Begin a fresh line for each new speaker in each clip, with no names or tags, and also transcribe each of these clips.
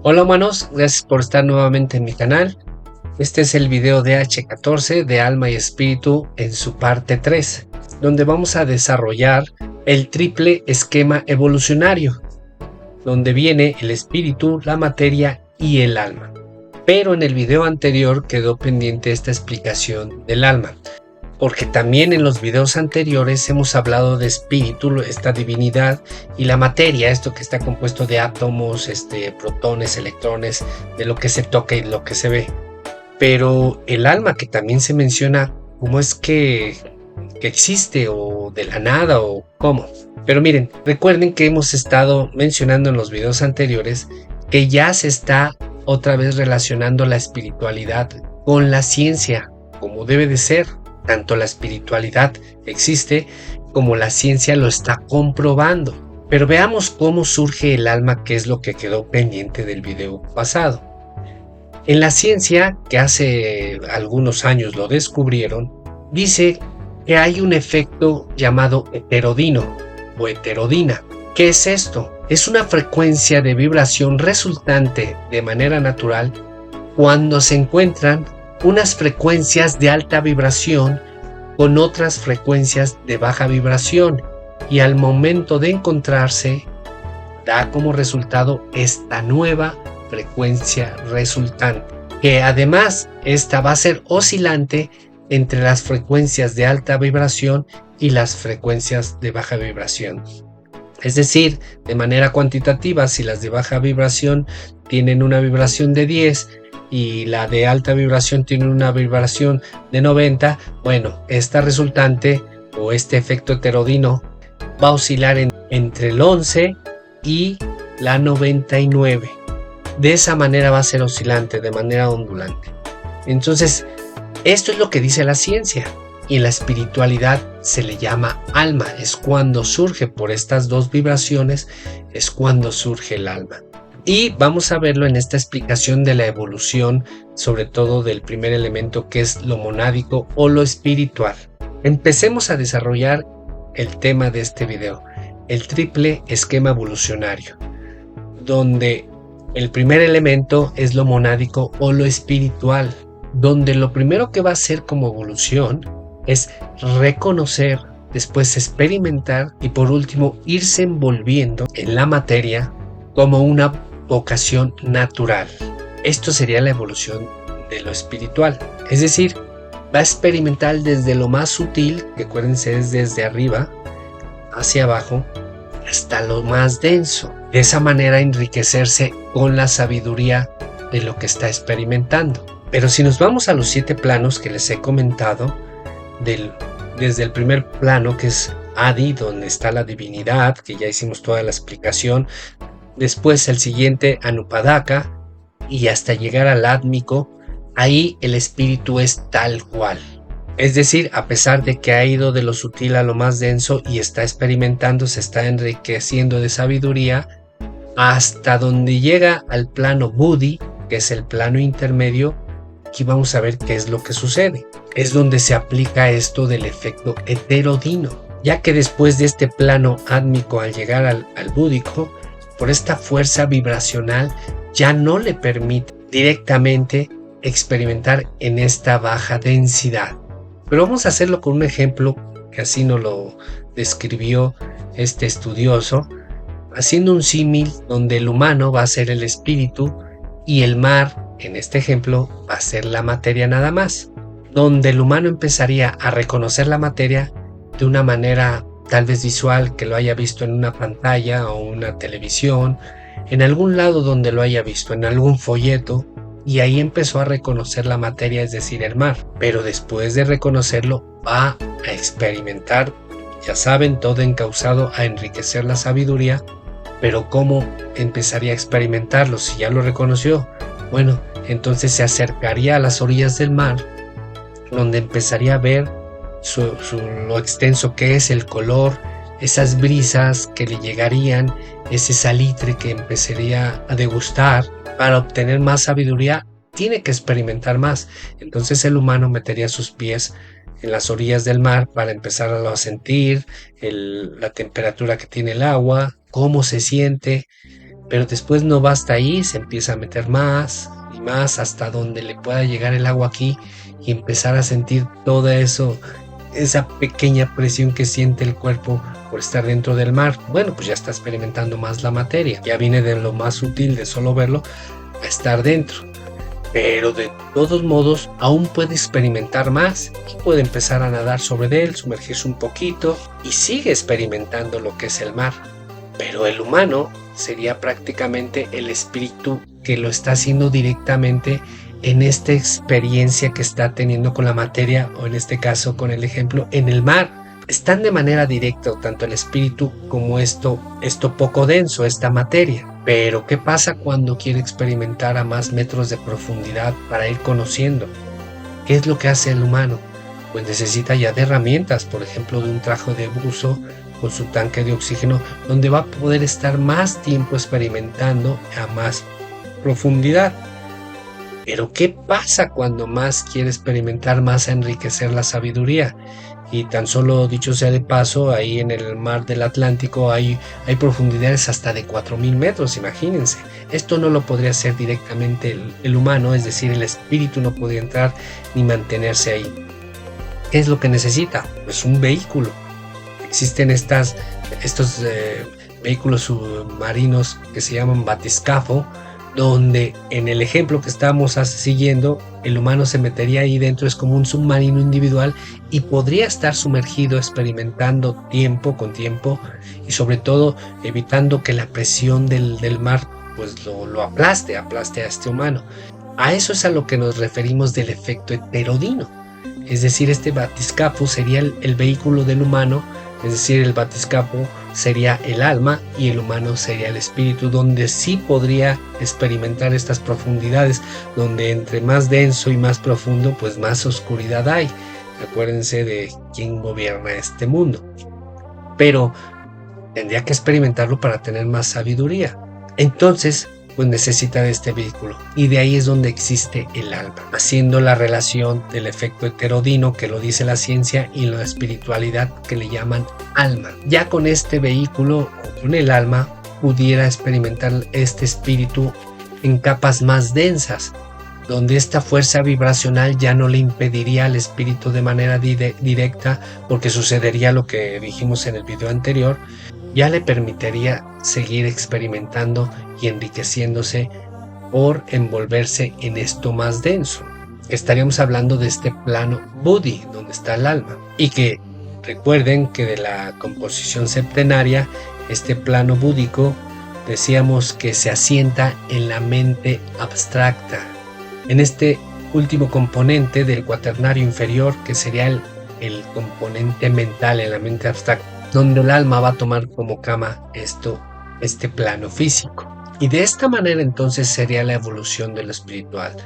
Hola humanos, gracias por estar nuevamente en mi canal. Este es el video de H14 de Alma y Espíritu en su parte 3, donde vamos a desarrollar el triple esquema evolucionario, donde viene el espíritu, la materia y el alma. Pero en el video anterior quedó pendiente esta explicación del alma, porque también en los videos anteriores hemos hablado de espíritu, esta divinidad, y la materia, esto que está compuesto de átomos, protones, electrones, de lo que se toca y lo que se ve. Pero el alma, que también se menciona, ¿cómo es que existe, o de la nada, o cómo? Pero miren, recuerden que hemos estado mencionando en los videos anteriores que ya se está otra vez relacionando la espiritualidad con la ciencia, como debe de ser. Tanto la espiritualidad existe como la ciencia lo está comprobando. Pero veamos cómo surge el alma, que es lo que quedó pendiente del video pasado. En la ciencia, que hace algunos años lo descubrieron, dice que hay un efecto llamado heterodino o heterodina. ¿Qué es esto? Es una frecuencia de vibración resultante de manera natural cuando se encuentran unas frecuencias de alta vibración con otras frecuencias de baja vibración, y al momento de encontrarse da como resultado esta nueva frecuencia resultante, que además esta va a ser oscilante entre las frecuencias de alta vibración y las frecuencias de baja vibración. Es decir, de manera cuantitativa, si las de baja vibración tienen una vibración de 10 y la de alta vibración tiene una vibración de 90, bueno, esta resultante o este efecto heterodino va a oscilar entre el 11 y la 99. De esa manera va a ser oscilante, de manera ondulante. Entonces, esto es lo que dice la ciencia. Y en la espiritualidad se le llama alma. Es cuando surge por estas dos vibraciones, es cuando surge el alma. Y vamos a verlo en esta explicación de la evolución, sobre todo del primer elemento, que es lo monádico o lo espiritual. Empecemos a desarrollar el tema de este video, el triple esquema evolucionario, donde el primer elemento es lo monádico o lo espiritual, donde lo primero que va a hacer como evolución es reconocer, después experimentar y por último irse envolviendo en la materia como una vocación natural. Esto sería la evolución de lo espiritual, es decir, va a experimentar desde lo más sutil, que acuérdense es desde arriba hacia abajo, hasta lo más denso. De esa manera enriquecerse con la sabiduría de lo que está experimentando. Pero si nos vamos a los 7 planos que les he comentado, desde el primer plano, que es Adi, donde está la divinidad, que ya hicimos toda la explicación, después el siguiente Anupadaka, y hasta llegar al átmico, ahí el espíritu es tal cual. Es decir, a pesar de que ha ido de lo sutil a lo más denso y está experimentando, se está enriqueciendo de sabiduría, hasta donde llega al plano Buddhi, que es el plano intermedio. Aquí vamos a ver qué es lo que sucede. Es donde se aplica esto del efecto heterodino, ya que después de este plano átmico, al llegar al búdico, por esta fuerza vibracional ya no le permite directamente experimentar en esta baja densidad. Pero vamos a hacerlo con un ejemplo que así nos lo describió este estudioso, haciendo un símil donde el humano va a ser el espíritu y el mar, en este ejemplo, va a ser la materia nada más, donde el humano empezaría a reconocer la materia de una manera tal vez visual, que lo haya visto en una pantalla o una televisión, en algún lado donde lo haya visto, en algún folleto, y ahí empezó a reconocer la materia, es decir, el mar. Pero después de reconocerlo, va a experimentar, ya saben, todo encauzado a enriquecer la sabiduría. Pero ¿cómo empezaría a experimentarlo si ya lo reconoció? Bueno, entonces se acercaría a las orillas del mar, donde empezaría a ver lo extenso que es el color, esas brisas que le llegarían, ese salitre que empezaría a degustar. Para obtener más sabiduría tiene que experimentar más. Entonces el humano metería sus pies en las orillas del mar para empezar a sentir la temperatura que tiene el agua, cómo se siente, pero después no basta ahí, se empieza a meter más y más hasta donde le pueda llegar el agua aquí y empezar a sentir todo eso, esa pequeña presión que siente el cuerpo por estar dentro del mar. Bueno, pues ya está experimentando más la materia, ya viene de lo más sutil de solo verlo a estar dentro. Pero de todos modos aún puede experimentar más y puede empezar a nadar sobre él, sumergirse un poquito y sigue experimentando lo que es el mar. Pero el humano sería prácticamente el espíritu que lo está haciendo directamente en esta experiencia que está teniendo con la materia, o en este caso con el ejemplo en el mar. Están de manera directa tanto el espíritu como esto poco denso, esta materia. Pero ¿qué pasa cuando quiere experimentar a más metros de profundidad para ir conociendo? ¿Qué es lo que hace el humano? Pues necesita ya de herramientas, por ejemplo de un traje de buzo con su tanque de oxígeno, donde va a poder estar más tiempo experimentando a más profundidad. Pero ¿qué pasa cuando más quiere experimentar, más a enriquecer la sabiduría? Y tan solo dicho sea de paso, ahí en el mar del Atlántico hay profundidades hasta de 4000 metros, imagínense. Esto no lo podría hacer directamente el humano, es decir, el espíritu no podría entrar ni mantenerse ahí. ¿Qué es lo que necesita? Pues un vehículo. Existen estos vehículos submarinos que se llaman batiscafo, donde en el ejemplo que estamos siguiendo, el humano se metería ahí dentro, es como un submarino individual y podría estar sumergido experimentando tiempo con tiempo y sobre todo evitando que la presión del mar pues lo aplaste a este humano. A eso es a lo que nos referimos del efecto heterodino, es decir, este batiscafo sería el vehículo del humano. Es decir, el batiscafo sería el alma y el humano sería el espíritu, donde sí podría experimentar estas profundidades, donde entre más denso y más profundo, pues más oscuridad hay. Acuérdense de quién gobierna este mundo. Pero tendría que experimentarlo para tener más sabiduría. Entonces, pues necesita de este vehículo, y de ahí es donde existe el alma, haciendo la relación del efecto heterodino que lo dice la ciencia y la espiritualidad que le llaman alma. Ya con este vehículo o con el alma pudiera experimentar este espíritu en capas más densas, donde esta fuerza vibracional ya no le impediría al espíritu de manera directa, porque sucedería lo que dijimos en el video anterior, ya le permitiría seguir experimentando y enriqueciéndose por envolverse en esto más denso. Estaríamos hablando de este plano Buddhi, donde está el alma. Y que recuerden que de la composición septenaria, este plano búdico, decíamos que se asienta en la mente abstracta. En este último componente del cuaternario inferior, que sería el componente mental en la mente abstracta, donde el alma va a tomar como cama este plano físico. Y de esta manera entonces sería la evolución de lo espiritual,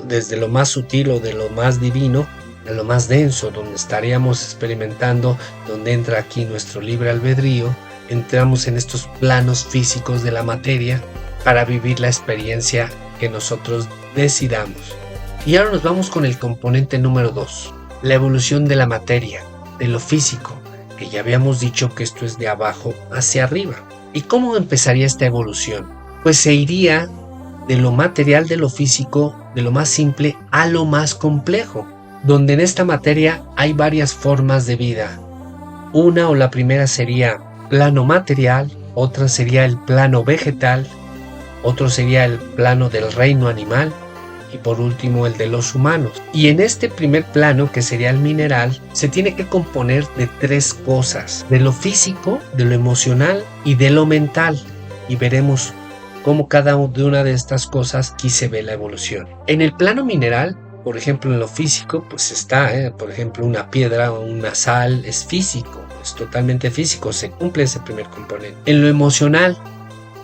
desde lo más sutil o de lo más divino a lo más denso, donde estaríamos experimentando, donde entra aquí nuestro libre albedrío, entramos en estos planos físicos de la materia para vivir la experiencia que nosotros decidamos. Y ahora nos vamos con el componente número 2, la evolución de la materia, de lo físico, que ya habíamos dicho que esto es de abajo hacia arriba. ¿Y cómo empezaría esta evolución? Pues se iría de lo material, de lo físico, de lo más simple a lo más complejo, donde en esta materia hay varias formas de vida. Una o la primera sería plano material, otra sería el plano vegetal, otro sería el plano del reino animal, y por último el de los humanos. Y en este primer plano, que sería el mineral, se tiene que componer de 3 cosas: de lo físico, de lo emocional y de lo mental. Y veremos cómo cada una de estas cosas aquí se ve la evolución. En el plano mineral, por ejemplo, en lo físico, pues está, por ejemplo, una piedra o una sal, es físico, es totalmente físico, se cumple ese primer componente. En lo emocional,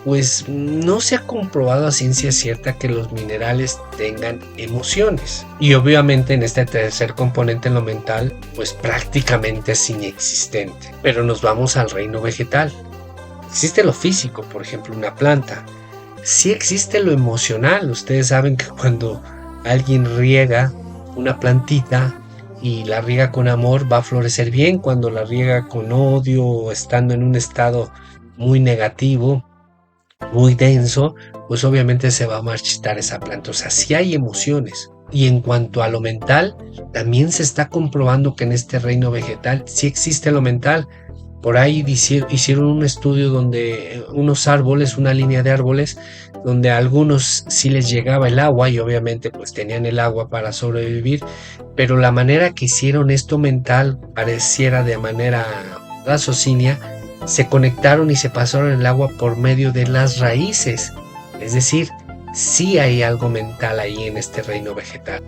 pues no se ha comprobado a ciencia cierta que los minerales tengan emociones. Y obviamente en este tercer componente, en lo mental, pues prácticamente es inexistente. Pero nos vamos al reino vegetal. Existe lo físico, por ejemplo, una planta. Sí existe lo emocional. Ustedes saben que cuando alguien riega una plantita y la riega con amor, va a florecer bien. Cuando la riega con odio o estando en un estado muy negativo, muy denso, pues obviamente se va a marchitar esa planta. O sea, sí hay emociones. Y en cuanto a lo mental, también se está comprobando que en este reino vegetal sí existe lo mental. Por ahí hicieron un estudio donde unos árboles, una línea de árboles, donde a algunos sí les llegaba el agua y obviamente pues tenían el agua para sobrevivir, pero la manera que hicieron esto mental pareciera de manera raciocinio, se conectaron y se pasaron el agua por medio de las raíces. Es decir, sí hay algo mental ahí en este reino vegetal.